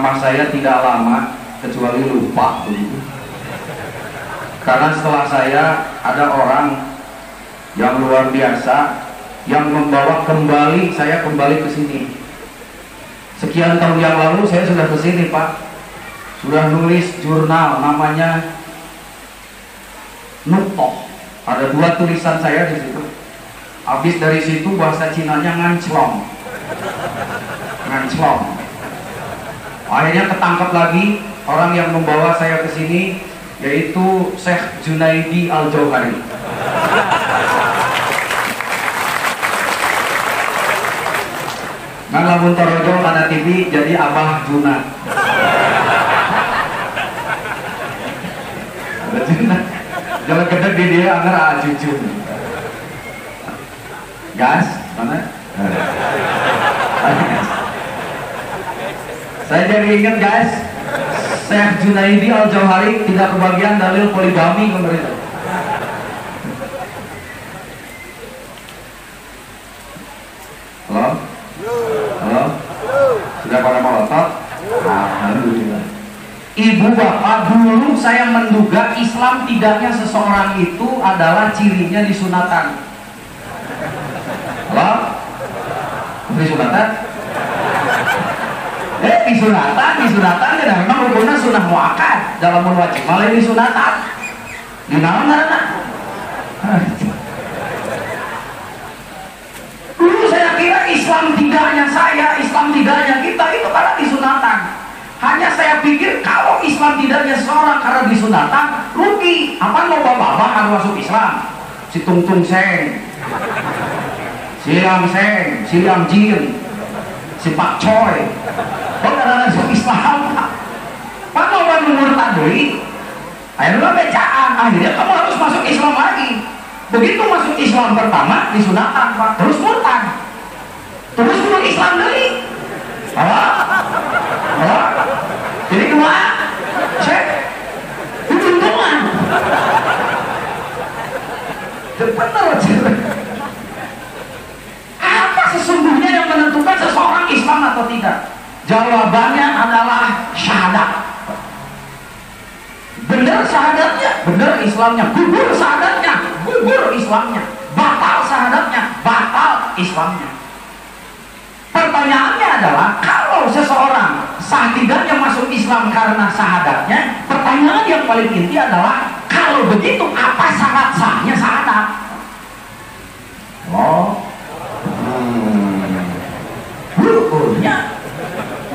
ceramah saya tidak lama kecuali lupa begitu. Karena setelah saya ada orang yang luar biasa yang membawa kembali saya kembali ke sini. Sekian tahun yang lalu saya sudah ke sini, Pak. Sudah nulis jurnal namanya Nutoh. Ada 2 tulisan saya di situ. Habis dari situ bahasa Cinanya nganclong. Nganclong. Akhirnya ketangkap lagi orang yang membawa saya ke sini, yaitu Syekh Junaidi Al-Jauhari. Ngan lamun torojo kana TV jadi Abah Juna. Jalan gede di dia anggar ajujun. Gas, mana? Saya jadi ingat guys, Syekh Junaidi Al-Jauhari tidak kebagian dalil poligami kemarin. Halo? Halo? Sudah pada melotot? Alhamdulillah. Ibu bapak, dulu saya menduga Islam tidaknya seseorang itu adalah cirinya disunatan. Halo? Disunatan? Disunatan tidak memang hukumnya sunah muakkad dalam wajib malah disunatan. Di mana? Dulu saya kira Islam tidaknya saya, Islam tidaknya kita itu karena disunatan. Hanya saya pikir kalau Islam tidaknya seorang karena disunatan, rugi. Apa mau bapak harus masuk Islam? Si Tungtung Seng, Siam Seng, Siam Jin, si Pak Choi, kok karena masuk Islam? Pak mau murtad deui. Akhirnya becaan. Akhirnya kamu harus masuk Islam lagi. Begitu masuk Islam pertama disunatan, Pak, terus murtad, terus masuk Islam deui. Halo? Jadi kedua, cek untungan. Benar, apa sesungguhnya yang menentukan seseorang Islam atau tidak? Jawabannya adalah syahadat. Benar syahadatnya, benar Islamnya. Gugur syahadatnya, gugur Islamnya. Batal syahadatnya, batal Islamnya. Pertanyaannya adalah, kalau seseorang sah tidaknya masuk Islam karena syahadatnya, pertanyaan yang paling inti adalah, kalau begitu apa syarat sahnya syahadat? Rukunnya.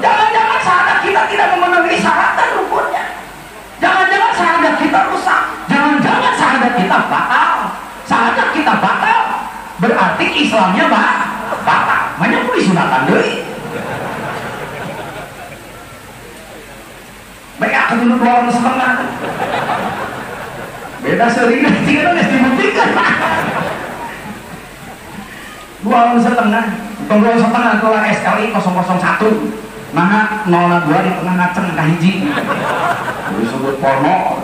Jangan-jangan syahadat kita tidak memenuhi syarat dan rukunnya. Jangan-jangan syahadat kita rusak. Jangan-jangan syahadat kita batal. Syahadat kita batal, berarti Islamnya batal. Makanya aku disunatan deui. Baik aku dulu 2 tahun setengah. Beda sering kita geus dibuktikan. 2 tahun setengah. 2 tahun setengah kalau SKI 001. Nah 02 di tengah ngaceng ka hiji. Disebut porno.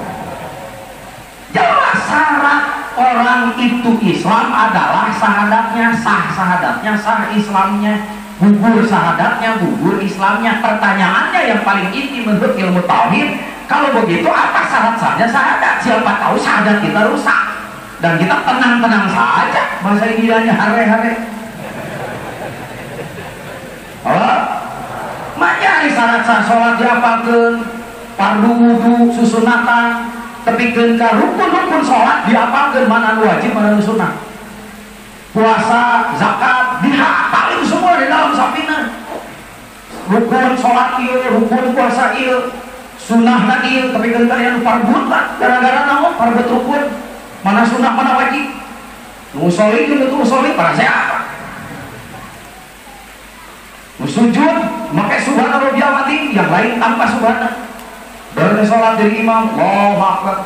Jelas syarat orang itu Islam adalah syahadatnya sah, syahadatnya sah, Islamnya gugur, syahadatnya gugur, Islamnya. Pertanyaannya yang paling inti menurut ilmu tauhid, kalau begitu apa syarat sahnya syahadat? Siapa tahu syahadat kita rusak dan kita tenang-tenang saja bahasa Indianya hare-hare. Makanya syarat sah sholat diapalkeun, fardu wudu, susunatan, tepikeun ka rukun-rukun sholat diapalkeun, mana nu wajib mana nu sunah. Puasa, zakat dihafal itu semua di dalam sapina. Rukun sholat ieu, rukun puasa ieu, sunahna ieu, tepikeun ka anu fardhu gara-gara naon fardhu rukun, mana sunah mana wajib. Nu sholli jeung nu sholli para siapa? Sujud pakai subhana rabbiyal azim, yang lain tanpa subhana. Dari sholat dari imam, Allahu akbar.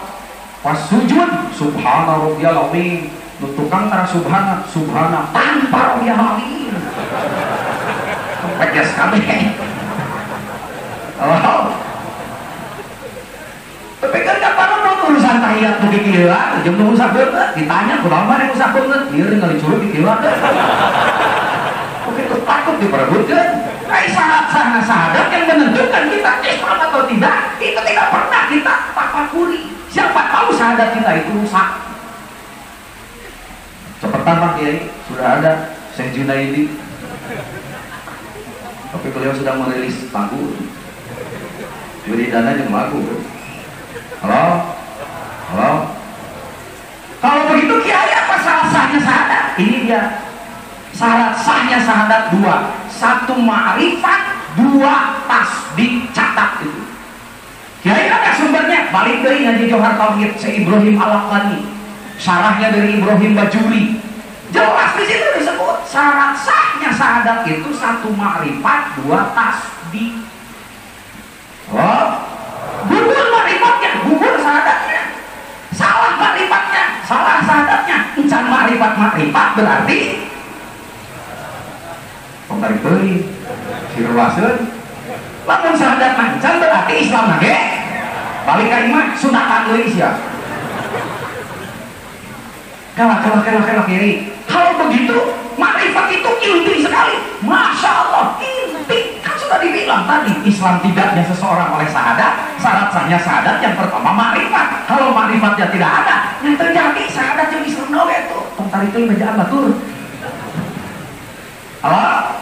Pas sujud subhana rabbiyal azim, nu tukang tara subhana tanpa rabbiyal azim. Peges kabeh. Tapi kan kapan urusan tahiyat beuki kieu jeung nu usah beungeut ditanya kunaon mah usah beungeut, ieu ningali curug di kieu. Begitu takut diperebutkan. Syarat sah-sahnya syahadat yang menentukan kita Islam atau tidak, itu tidak pernah kita tafakuri. Siapa tahu syahadat kita itu rusak. Seperti Pak Kiai sudah ada Syekh Junaidi, tapi beliau sudah merilis lagu, wiridannya cuma lagu. Halo, halo. Kalau begitu Kiai apa salah sahnya syahadat? Ini dia syarat sahnya syahadat dua: satu ma'rifat, dua tasdik. Catat itu. Kiai ada sumbernya, balik dari ngaji Johar Tauhid Syekh Ibrahim Al-Laqani, syarahnya dari Ibrahim Bajuri. Jelas di situ disebut syarat sahnya syahadat itu satu ma'rifat, dua tasdik. Oh, gugur ma'rifatnya, gugur syahadatnya. Salah ma'rifatnya, salah syahadatnya. Encan ma'rifat berarti tarik beli sirwaseun. Lamun syahadat mancan berarti Islam nage balik ka imah sunatan deui sia. Kalah kiri. Kalau begitu makrifat itu inti sekali. Masya Allah, inti. Kan sudah dibilang tadi, Islam tidaknya seseorang oleh syahadat. Syarat sahnya syahadat yang pertama makrifat. Kalau makrifatnya tidak ada, yang terjadi syahadat yang Islam doang itu. Tarik itu bejaan batur. Halo?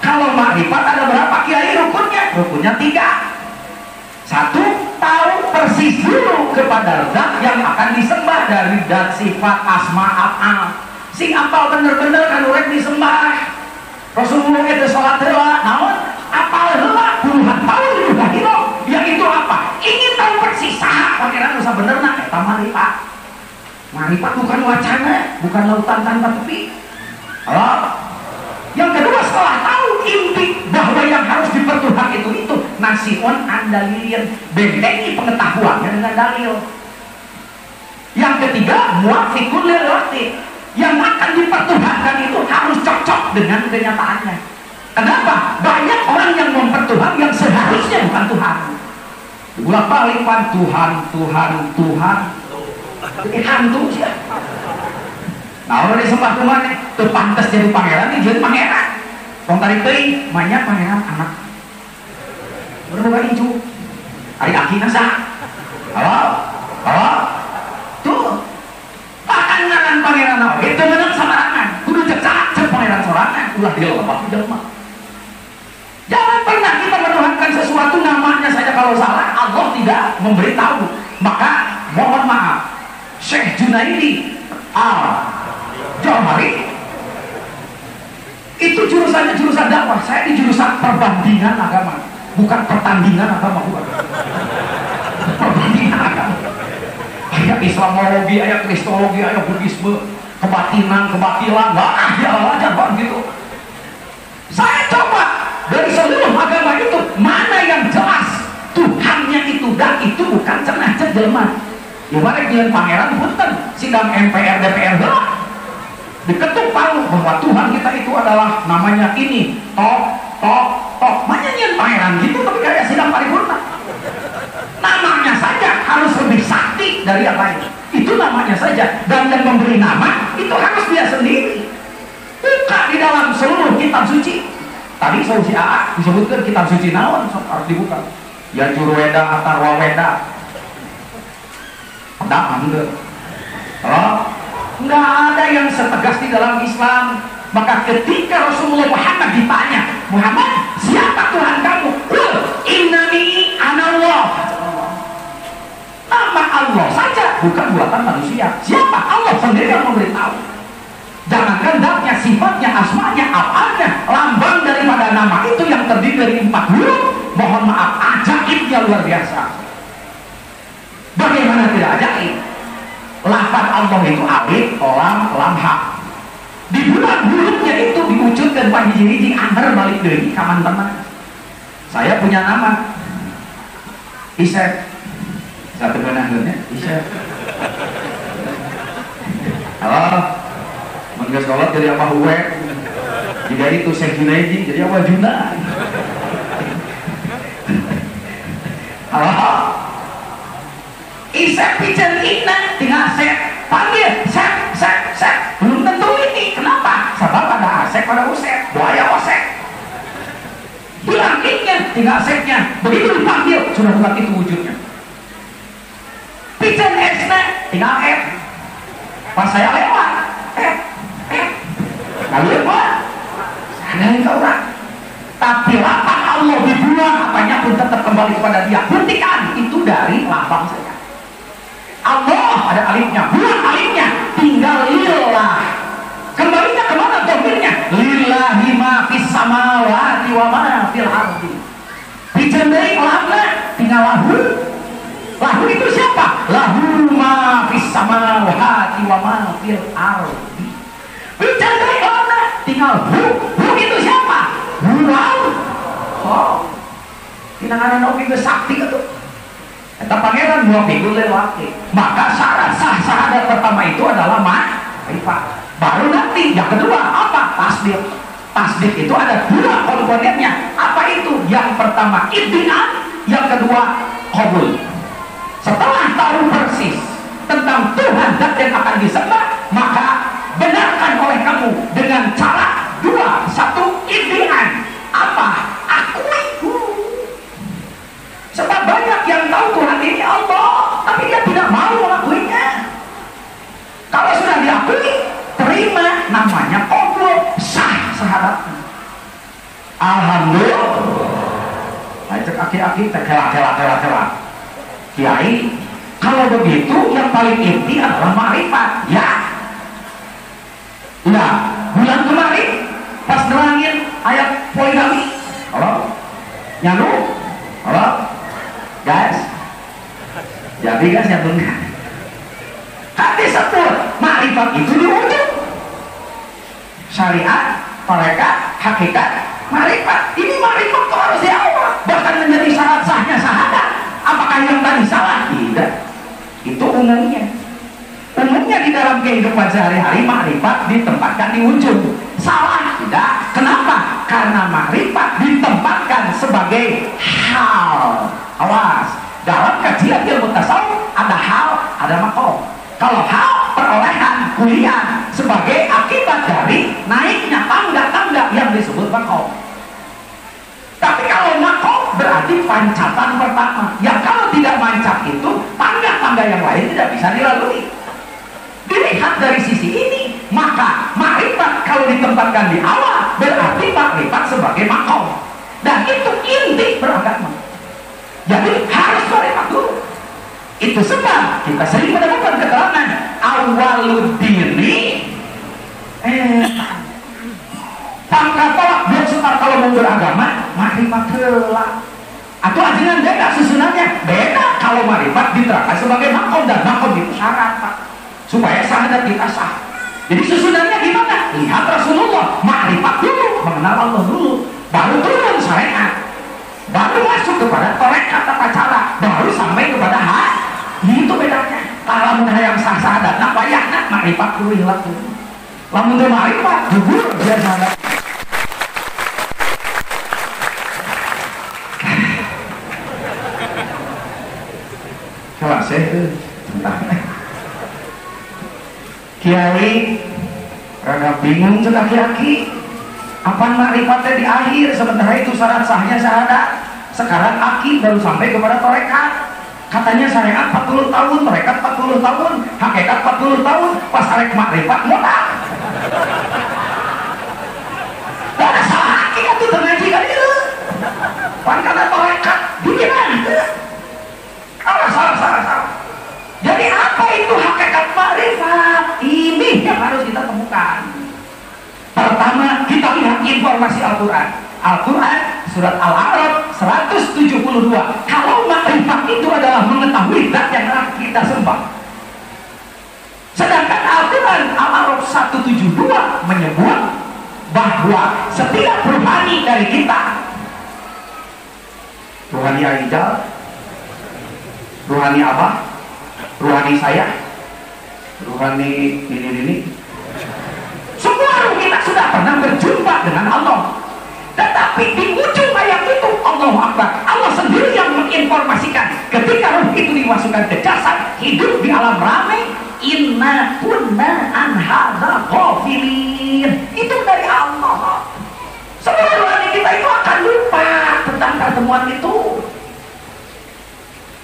Kalau makrifat ada berapa Kiai rukunnya? Rukunnya 3. Satu, tahu persis dulu kepada zat yang akan disembah dari zat sifat asma af'al. Sing apal bener-bener kan urek disembah. Rasulullah itu sholat heula, naon? Apal heula puluhan tahun udah hidup. Yang itu apa? Ingin tahu persis saha pangeran usah benerna eta marifat. Marifat bukan wacana, bukan lautan tanpa tepi. Halo? Yang kedua, setelah tahu inti bahwa yang harus dipertuhan itu nasiun andalilin, bentengi pengetahuannya dengan dalil. Yang ketiga, muafiqun lil waqti, yang akan dipertuhankan itu harus cocok dengan kenyataannya. Kenapa? Banyak orang yang mempertuhan yang seharusnya bukan Tuhan. Diulang balik pan Tuhan. Hantu sih. Nah, orang disembah Tuhan itu pantas jadi pangeran, ini jadi pangeran. Wong tarik teuing manya pangeran anak. Berbuka hijau. Ari akina sah. Halo? Tuh. Bahkan ngaran pangeran oge teu meunang samarangan. Kudu cek pangeran sorangan, ulah dilebak di jelema. Jangan pernah kita menuhankan sesuatu namanya saja kalau salah, Allah tidak memberitahu. Maka mohon maaf, Syekh Junaidi Johari itu jurusannya jurusan dakwah. Saya di jurusan perbandingan agama, bukan pertandingan agama, bukan. Perbandingan agama. Ayat Islamologi, ayat Kristologi, ayat Buddhisme, kebatilan, nggak ada aja bang gitu. Saya coba dari seluruh agama itu mana yang jelas Tuhannya itu, dan itu bukan cenah jelema. Ibarat dengan pangeran punten sidang MPR DPR gelap diketuk palu bahwa Tuhan kita itu adalah namanya ini tok manyanyian pangeran gitu, tapi kayak sidang paripurna. Namanya saja harus lebih sakti dari yang lain, itu namanya saja. Dan yang memberi nama itu harus dia sendiri. Buka di dalam seluruh kitab suci. Tadi solusi AA disebutkan kitab suci naon harus dibuka. Ya Jurweda, Atarwa Weda. Pedang enggak? Nggak ada yang setegas di dalam Islam. Maka ketika Rasulullah Muhammad ditanya, Muhammad, siapa Tuhan kamu? Innani anallah. Nama Allah saja, bukan buatan manusia. Siapa? Allah sendiri yang memberitahu. Jangankan zatnya, sifatnya, asmanya, apanya, lambang daripada nama itu yang terdiri dari 4 huruf. Mohon maaf, ajaibnya luar biasa. Bagaimana tidak ajaib? Lafaz Allah itu alif, lam, ha. Di bulan hurufnya itu diwujudkan Pak hiji-hiji antar balik dari kaman teman. Saya punya nama Isep. Satu benahnya Isep. Halo. Menggas kolot jadi apa huwe? Jika itu Syekh Junaidi jadi apa Juna? Halo. Isep pijen ina tinggal Sep, panggil Sep. Belum tentu ini. Kenapa? Sebab ada Asep pada Usep, buaya Osep. tinggal save-nya. Begitu dipanggil, sudah bukan itu wujudnya. Pijen S-nya, tinggal F. Pas saya lewat, lalu apa? Ada yang orang. Tapi lapang Allah dibuang, apanya pun tetap kembali kepada dia. Buktikan, itu dari lapang saya. Allah ada alifnya, buang alifnya, tinggal lillah. Kembalinya kemana domirnya? Lillahi ma fis samawati wa ma fil ardi. Dijendai lamna, tinggal lahu. Lahu itu siapa? Lahu ma fis samawati wa ma fil ardi. Dijendai lamna, tinggal hu. Hu itu siapa? Huwal. Oh, kita ada nabi besakti itu. Kata pangeran dua minggu lewati. Maka syarat sah syahadat pertama itu adalah ma'rifat. Baru nanti yang kedua apa? Tasdik. Tasdik itu ada dua komponennya. Apa itu? Yang pertama iddi'ah, yang kedua qabul. Setelah tahu persis tentang Tuhan zat yang akan disembah, maka benarkan oleh kamu dengan cara dua. Satu, iddi'ah. Apa? Akui. Sebab banyak yang tahu Tuhan ini Allah, tapi dia tidak mau mengakuinya. Kalau sudah diakui, terima, namanya qabul, sah syahadatnya. Alhamdulillah. Nah, cek aki-aki tela. Kiai, kalau begitu yang paling inti adalah ma'rifat. Ya. Nah, bulan kemarin pas nerangin ayat poligami, halo, nyanu, halo, guys, jadi guys yang benar. Hati sebut, ma'rifat itu diwujud. Syariat, tarekat, hakikat, ma'rifat. Ini ma'rifat itu harus diawal. Bahkan menjadi syarat sahnya syahadat. Apakah yang tadi salah? Tidak. Itu umumnya. Umumnya di dalam kehidupan sehari-hari ma'rifat ditempatkan di wujud. Salah? Tidak. Kenapa? Karena ma'rifat ditempatkan sebagai hal. Awas. Dalam kajian ilmu tasawuf ada hal, ada makom. Kalau hal perolehan kuliah sebagai akibat dari naiknya tangga-tangga yang disebut makom. Tapi kalau makom berarti pancatan pertama. Yang kalau tidak mancat itu tangga-tangga yang lain tidak bisa dilalui. Dilihat dari sisi ini, maka ma'rifat kalau ditempatkan di awal berarti ma'rifat sebagai makom. Dan itu inti beragama. Jadi harus ma'rifat dulu. Itu sebab kita sering menemukan keterangan awwaluddini pangkat tolak belum setar kalau mau beragama ma'rifat heula. Atau ajengan beda susunannya beda kalau ma'rifat diterapkan sebagai makom, dan makom itu syarat Pak, supaya syahadat kita sah. Jadi susunannya gimana? Lihat Rasulullah, ma'rifat dulu, mengenal Allah dulu, baru turun syariat, baru masuk kepada tarekat tata cara, baru sampai kepada hak. Itu bedanya. Kalau yang sah syahadat, nak payah nak ma'rifat dulu hilang dulu. Lamun teu ma'rifat, gugur biar syahadat. Kelas Kiai rada bingung cek aki-aki. Apa ma'rifatnya di akhir, sementara itu syarat sahnya syahadat. Sekarang aki baru sampai kepada tarekat. Katanya syariat 40 tahun, mereka 40 tahun, hakikat 40 tahun, pas arek makrifat modal. Ada salah hakikat itu ngaji kan itu. Pan kata tarekat, gimana? Salah. Jadi apa itu hakikat makrifat? Ini yang harus kita temukan. Pertama, kita lihat informasi Al-Quran. Al-Quran surat Al-A'raf 172. Kalau makrifat itu adalah mengetahui zat yang kita sembah. Sedangkan Al-Quran Al-A'raf 172 menyebut bahwa setiap ruhani dari kita, ruhani Aijal, ruhani Abah, ruhani saya, ruhani ini, semua ruh kita sudah pernah berjumpa dengan Allah. Tetapi di ujung ayat itu Allahu Akbar, Allah sendiri yang menginformasikan ketika ruh itu dimasukkan ke jasad, hidup di alam ramai, inna kunna an hadza ghafilin. Itu dari Allah. Semua ruhani kita itu akan lupa tentang tentang pertemuan itu.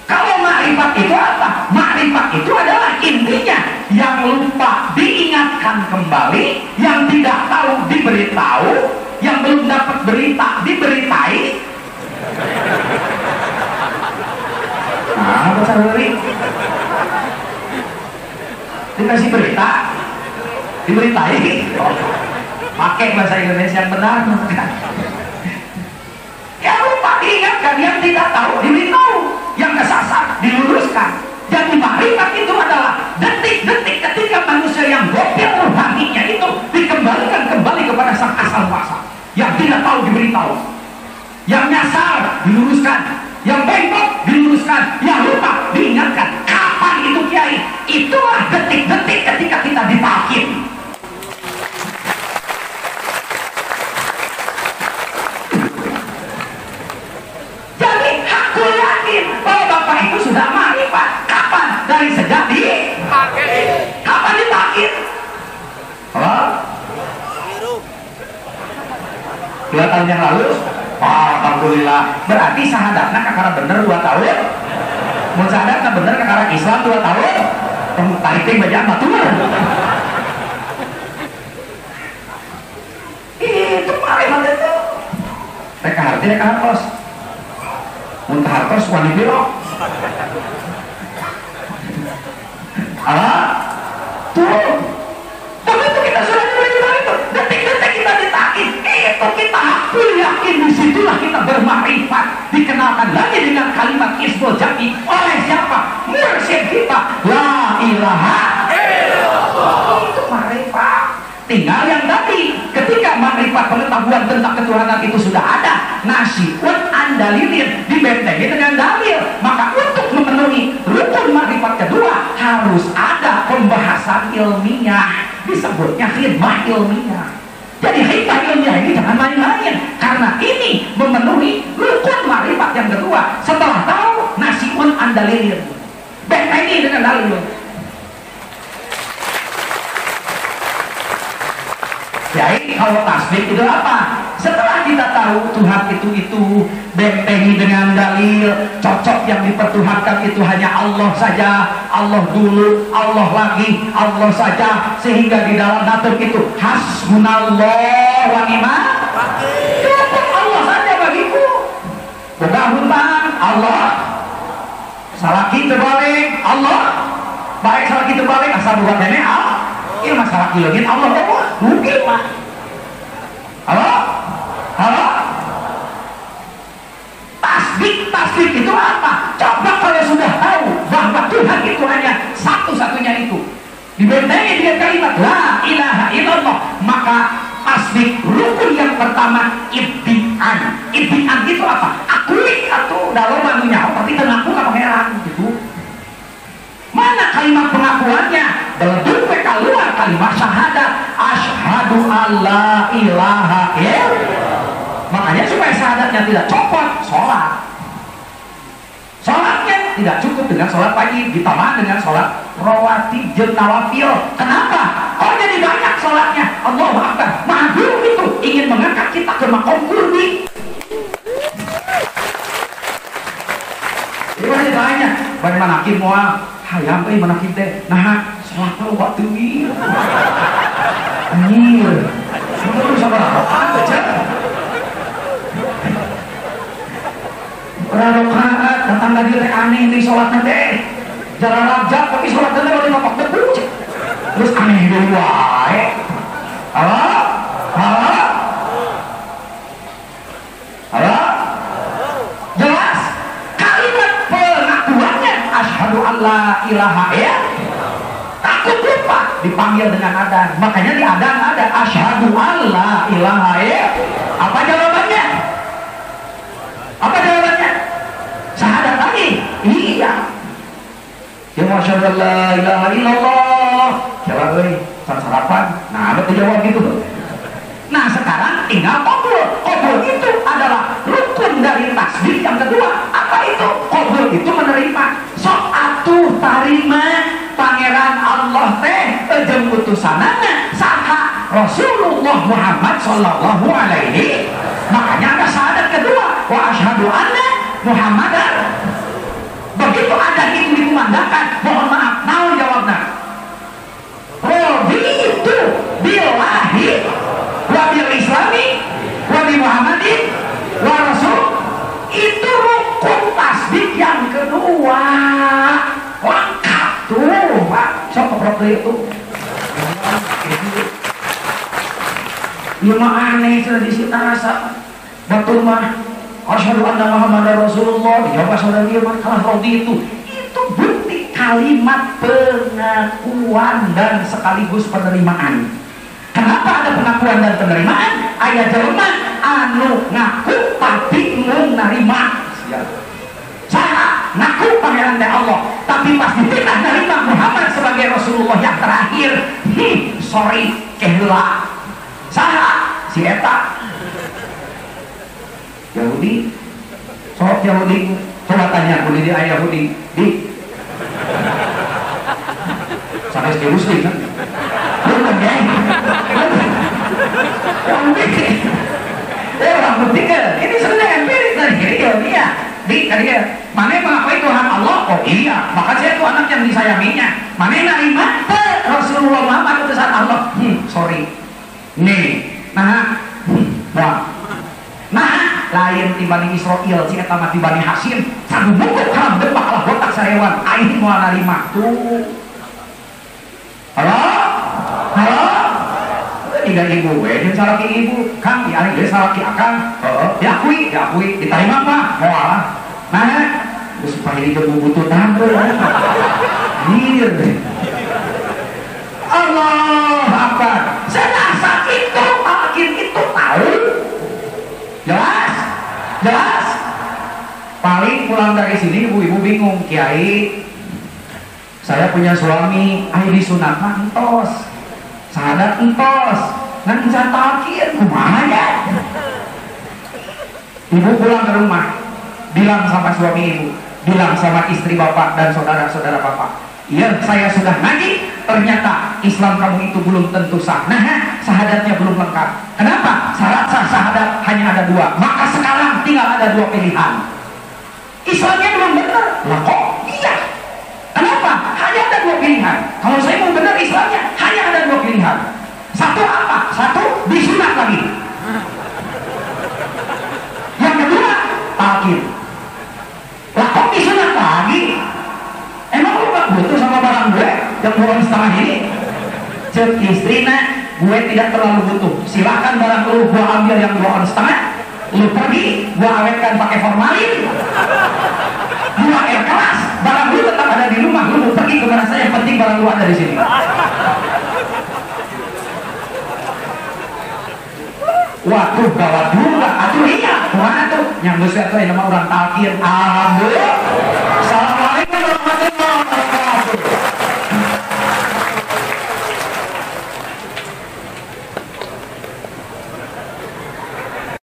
Kalau makrifat itu apa? Makrifat itu adalah intinya yang lupa diingatkan kembali, yang tidak tahu diberitahu, yang belum dapat berita diberitai. Nah, apa sahuri? Dikasih berita, diberitai. Oh, pakai bahasa Indonesia yang benar. Yang lupa diingatkan, yang tidak tahu diberitahu, yang kesasar diluruskan. Yang makrifat itu adalah detik-detik ketika manusia yang gopil rohaninya itu dikembalikan kembali kepada sang asal muasal. Yang tidak tahu diberitahu, yang nyasar diluruskan, yang bengkok diluruskan, yang lupa diingatkan. Kapan itu Kiai? Itulah detik-detik ketika kita ditalkin. Jadi aku yakin bahwa Bapak itu sudah makrifat. Kapan? Dari sejak ditalkin. Kapan ditalkin? Halo? 2 tahun yang lalu. Oh, alhamdulillah. Berarti sahadatnya kakara bener 2 tahun. Mau sahadatnya bener kakara Islam 2 tahun. Tarikin bajaan batur. Itu makrifat itu. Reka harti reka hartos. Muntah hartos wani biro. Tuh. Begitu kita sudah diberi itu, detik-detik kita ditakin, itu kita akui, yakin, disitulah kita bermakrifat, dikenalkan lagi dengan kalimat ismul jami oleh siapa? Mursyid kita, la ilaha illallah. Itu makrifat. Tinggal yang tadi, ketika makrifat pengetahuan tentang ketuhanan itu sudah ada, nasiun andalilin dibentengi dengan dalil, maka untuk memenuhi rukun makrifat kedua harus ada pembahasan ilmiah, disebutnya khidmah ilmiah. Jadi khidmah ilmiah ini jangan main-main, karena ini memenuhi rukun makrifat yang kedua. Setelah tahu nasiun andalilin, bentengi dengan dalil. Jadi kalau tasbih itu apa? Setelah kita tahu Tuhan itu bentengi dengan dalil, cocok yang dipertuhankan itu hanya Allah saja, Allah dulu, Allah lagi, Allah saja, sehingga di dalam natur itu hasbunallah wa ni'mal wakil. Cukup Allah saja bagiku. Boga hutang Allah, salaki terbalik Allah, baik salaki terbalik asal buat nenek Allah. Ini masalah kilogin Allah mungkin mah. Halo? Halo? Tasbih itu apa? Coba kalau sudah tahu bahwa Tuhan itu hanya satu-satunya itu, dibentengi dengan kalimat la ilaha illallah, maka tasbih rukun yang pertama ibtian. Ibtian itu apa? Akui atau dalam manunya, tapi tenangku kamu heran gitu. Mana kalimat pengakuannya? Beleduk keluar kalimat syahadat, asyhadu alla ilaha illallah. Makanya supaya syahadatnya tidak copot, sholat. Sholatnya tidak cukup dengan sholat pagi, ditambah dengan sholat rawatib jeung nawafil. Kenapa? Oh jadi banyak sholatnya. Allahu Akbar. Maha Guru itu ingin mengangkat kita ke makom kurbi. Ini banyak. Bagaimana hakim mual? Hayam teh manakin teh nah sholat lu waktu ini anjir lu sabar apa cek rakaat datang lagi teh aneh di sholatnya teh jalan rajab tapi sholatnya teh udah ngopak debu terus aneh dulu wae. Halo? Halo? Halo? Jelas? Kalimat pengakuannya asyhadu alla ilaha illallah. Takut lupa dipanggil dengan adan. Makanya di adan ada asyhadu alla ilaha illallah. Apa jawabannya? Apa jawabannya? Syahadat lagi. Iya. Ya masyaallah la ilaha illallah. Jalan euy, sarapan. Nah, ada jawab gitu. Nah, sekarang tinggal qabul. Qabul itu adalah rukun dari tasbih yang kedua. Apa itu? Qabul itu menerima. Sok atuh tarima pangeran Allah teh jeung utusanana saha Rasulullah Muhammad sallallahu alaihi. Makanya ada syahadat kedua. wa asyhadu anna Muhammadar. Begitu ada itu dikumandangkan, mohon maaf, naon jawabna? Raditu billahi wa bil islami wa bi Muhammadin wa rasul. Itu rukun tasbih yang kedua. Lengkap tuh, Pak. Sok keprok itu. Ya mah aneh sudah di situ rasa. Betul mah. Asyhadu anna Muhammadar Rasulullah. Dijawab saudara dia mah kalah rodi itu. Itu bukti kalimat pengakuan dan sekaligus penerimaan. Kenapa ada pengakuan dan penerimaan? Ayat jelema anu ngaku tapi mau narima. Saya ngaku pangeran teh Allah, tapi pasti tidak nerima Muhammad sebagai Rasulullah yang terakhir. Sorry, kehela. Saya si eta Yahudi, sok Yahudi, coba tanya aku di ayah Yahudi, di sampai di Muslim kan? Bukan geng, Yahudi. Orang putih kan? Ini sebenarnya empirik dari Yahudi ya. Di tadi mana mengakui Tuhan Allah? Oh iya, maka saya itu anak yang disayanginya. Mana nerima Rasulullah Muhammad utusan Allah? Sorry, nih, nah, lain timbani Israel, si eta mati Bani Hasyim, sanggup bungkuk kalam depak Allah botak sarewan, aing mau nerima tuh. Halo, tiga ibu, yang salaki ibu, kang, ya ini salaki akang, diakui, diterima apa? Mau lah. Nah, supaya hidup butuh tampil. Hier. Allah Akbar. Sedasa itu, makin itu tahu. Jelas. Paling pulang dari sini ibu-ibu bingung, Kiai. Saya punya suami, ayo disunat entos, sahadat entos, nanti saya takir, kumaha ya? Ibu pulang ke rumah, bilang sama suami ibu, bilang sama istri bapak dan saudara-saudara bapak, iya saya sudah ngaji, ternyata Islam kamu itu belum tentu sah. Nah, sahadatnya belum lengkap. Kenapa? Syarat sah sahadat hanya ada dua, maka sekarang tinggal ada dua pilihan. Islamnya belum benar, lah kok iya? Kenapa? Hanya ada dua pilihan. Kalau saya mau benar Islamnya, hanya ada dua pilihan. Satu apa? Satu disunat lagi. Yang kedua takir. Lah kok disunat lagi? Emang lu gak butuh sama barang gue yang 2,5 ini? Cek istrina, gue tidak terlalu butuh. Silahkan barang lu gue ambil yang 2,5. Lu pergi, gue awetkan pakai formalin. Dua air keras, barang lu tetap ada di rumah. Lu mau pergi kemana saja, yang penting barang lu ada di sini. Waduh, gawat juga. Aduh iya, mana tuh? Yang besar tuh yang nama orang takir. Alhamdulillah.